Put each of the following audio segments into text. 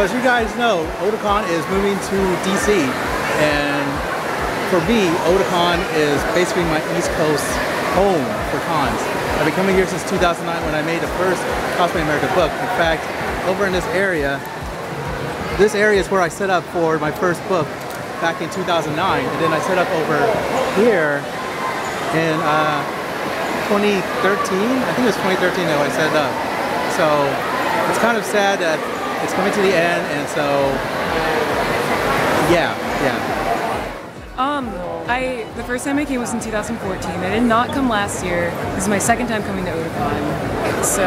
So as you guys know, Otakon is moving to DC, and for me, Otakon is basically my East Coast home for cons. I've been coming here since 2009 when I made the first Cosplay America book. In fact, over in this area is where I set up for my first book back in 2009, and then I set up over here in 2013. I think it was 2013 that I set it up. So it's kind of sad that it's coming to the end, and so yeah. The first time I came was in 2014. I did not come last year. This is my second time coming to Otakon. So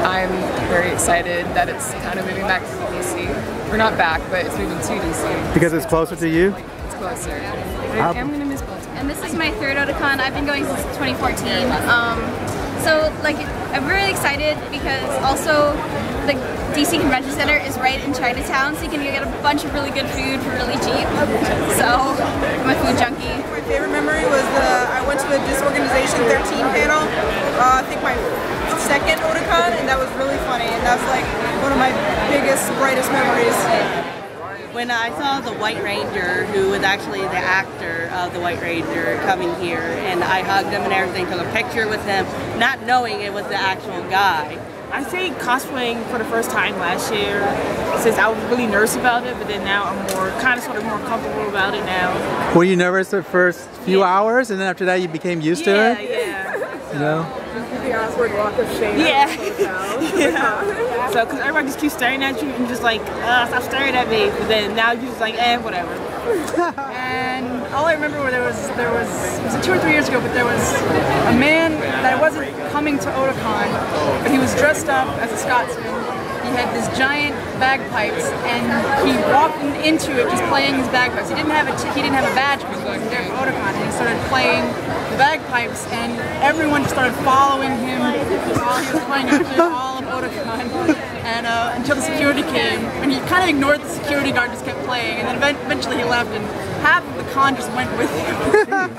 I'm very excited that it's kind of moving back to DC. We're not back, but it's moving to DC. Because it's closer to you? It's closer. I'm going to miss Baltimore. And this is my third Otakon. I've been going since 2014. So like, I'm really excited because also the DC Convention Center is right in Chinatown, so you can get a bunch of really good food for really cheap. So I'm a food junkie. My favorite memory was I went to the Disorganization 13 panel. I think my second Otakon, and that was really funny. And that's like one of my biggest, brightest memories. When I saw the White Ranger, who was actually the actor of the White Ranger, coming here, and I hugged him and everything, took a picture with him, not knowing it was the actual guy. I say cosplaying for the first time last year, since I was really nervous about it, but then now I'm sort of more comfortable about it now. Were you nervous the first few hours, and then after that you became used to it? Yeah. You know? The awkward walk of shame. Yeah. So, because everybody just keeps staring at you and just like, stop staring at me. But then now you're just like, whatever. And all I remember it was 2 or 3 years ago, but there was a man that wasn't coming to Otakon, but he was dressed up as a Scotsman. He had this giant bagpipes, and he walked into it just playing his bagpipes. He didn't have a badge because he wasn't there for Otakon, and he started playing the bagpipes, and everyone just started following him while he was playing it through all of Otakon. And until the security came, and he kind of ignored the security guard, just kept playing, and then eventually he left, and half of the con just went with him.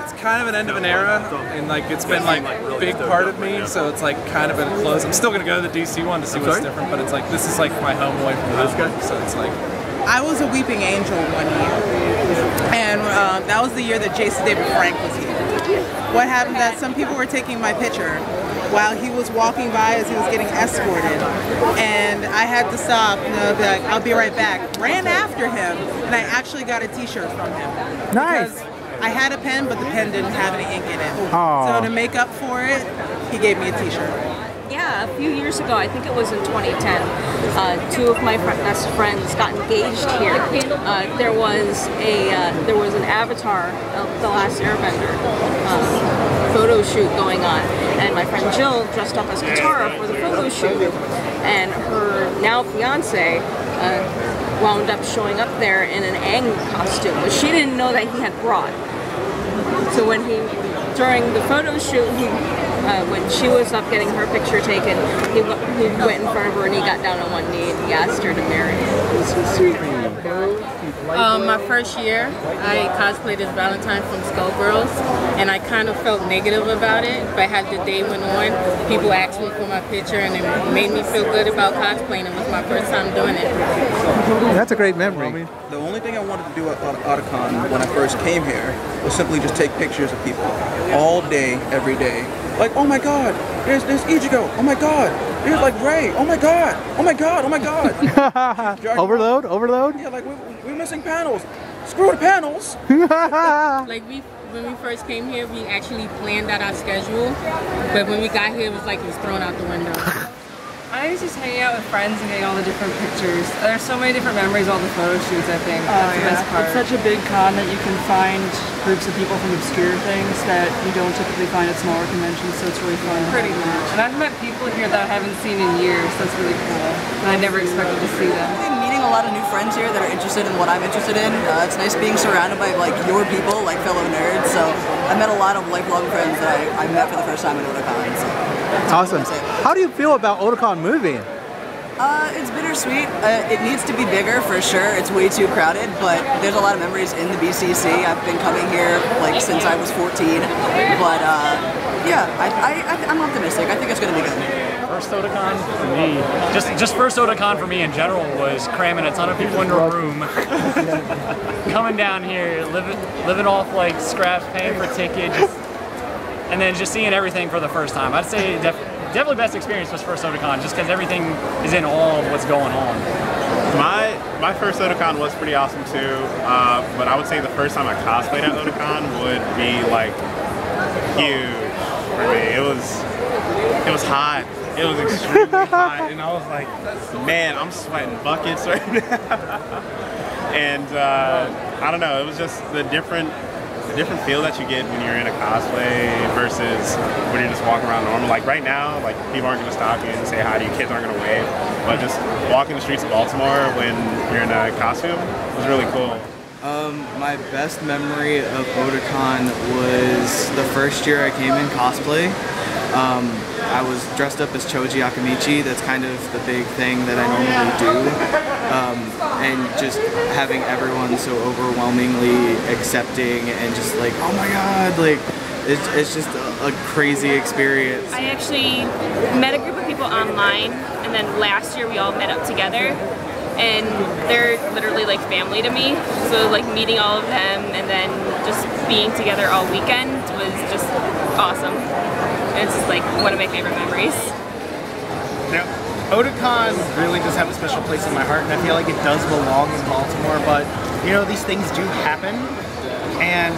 It's kind of an end of an era, and like it's been like a big part of me, so it's like kind of been close. I'm still gonna go to the DC one to see what's different, but it's like this is like my home away from home, so it's like. I was a Weeping Angel one year, and that was the year that Jason David Frank was here. What happened that some people were taking my picture while he was walking by as he was getting escorted, and I had to stop and be like, I'll be right back. Ran after him, and I actually got a t-shirt from him. Nice! Because I had a pen, but the pen didn't have any ink in it. Aww. So to make up for it, he gave me a t-shirt. Yeah, a few years ago, I think it was in 2010, two of my best friends got engaged here. There was an Avatar of The Last Airbender photo shoot going on, and my friend Jill dressed up as Katara for the photo shoot, and her now fiance wound up showing up there in an Aang costume, but she didn't know that he had brought. So during the photo shoot, when she was up getting her picture taken, he went in front of her and he got down on one knee and he asked her to marry him. My first year, I cosplayed as Valentine from Skullgirls, and I kind of felt negative about it, but as the day went on, people asked me for my picture, and it made me feel good about cosplaying. It was my first time doing it. That's a great memory. The only thing I wanted to do at Otakon when I first came here was simply just take pictures of people all day, every day. Like, oh my god, there's Ichigo, oh my god, there's like Ray, oh my god, oh my god, oh my god. Overload? Yeah, like we're missing panels. Screw the panels. Like when we first came here, we actually planned out our schedule, but when we got here, it was like it was thrown out the window. I was just hanging out with friends and getting all the different pictures. There's so many different memories, all the photo shoots, I think. That's the best part. It's such a big con that you can find groups of people from obscure things that you don't typically find at smaller conventions, so it's really fun. Pretty much. And I've met people here that I haven't seen in years. That's really cool. And I never expected to see them. I'm meeting a lot of new friends here that are interested in what I'm interested in. It's nice being surrounded by like your people, like fellow nerds. So I met a lot of lifelong friends that I met for the first time at Otakon. So awesome. How do you feel about Otakon moving? It's bittersweet. It needs to be bigger for sure. It's way too crowded, but there's a lot of memories in the BCC. I've been coming here like since I was 14, but yeah, I'm optimistic. I think it's going to be good. first Otakon for me, just first Otakon for me in general was cramming a ton of people into a room, coming down here, living off like scraps, paying for tickets, and then just seeing everything for the first time. I'd say definitely best experience was first Otakon, just because everything is in awe of what's going on. My first Otakon was pretty awesome too, but I would say the first time I cosplayed at Otakon would be like huge for me. It was hot. It was extremely hot, and I was like, man, I'm sweating buckets right now. And I don't know, it was just the different feel that you get when you're in a cosplay versus when you're just walking around normal. Like right now, like people aren't gonna stop you and say hi to you, kids aren't gonna wave, but just walking the streets of Baltimore when you're in a costume was really cool. My best memory of Otakon was the first year I came in cosplay. I was dressed up as Choji Akamichi. That's kind of the big thing that I normally do. And just having everyone so overwhelmingly accepting and just like, oh my god, like it's just a crazy experience. I actually met a group of people online, and then last year we all met up together, and they're literally like family to me. So like meeting all of them and then just being together all weekend was just awesome. It's just like one of my favorite memories. Now, Otakon really does have a special place in my heart, and I feel like it does belong in Baltimore, but you know, these things do happen, and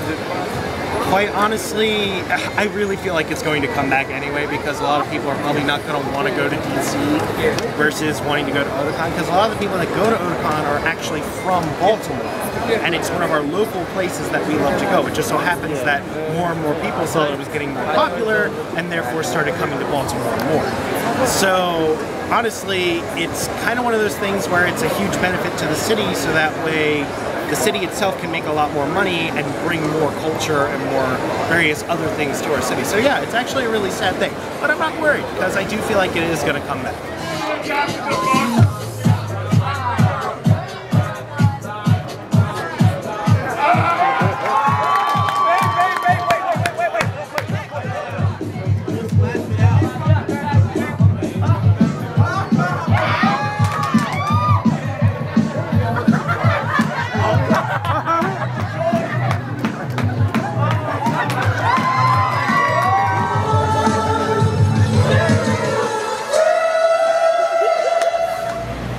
quite honestly, I really feel like it's going to come back anyway, because a lot of people are probably not going to want to go to DC versus wanting to go to Otakon, because a lot of the people that go to Otakon are actually from Baltimore, and it's one of our local places that we love to go. It just so happens that more and more people saw it was getting more popular, and therefore started coming to Baltimore more. So honestly, it's kind of one of those things where it's a huge benefit to the city, so that way the city itself can make a lot more money and bring more culture and more various other things to our city. So yeah, it's actually a really sad thing, but I'm not worried because I do feel like it is going to come back.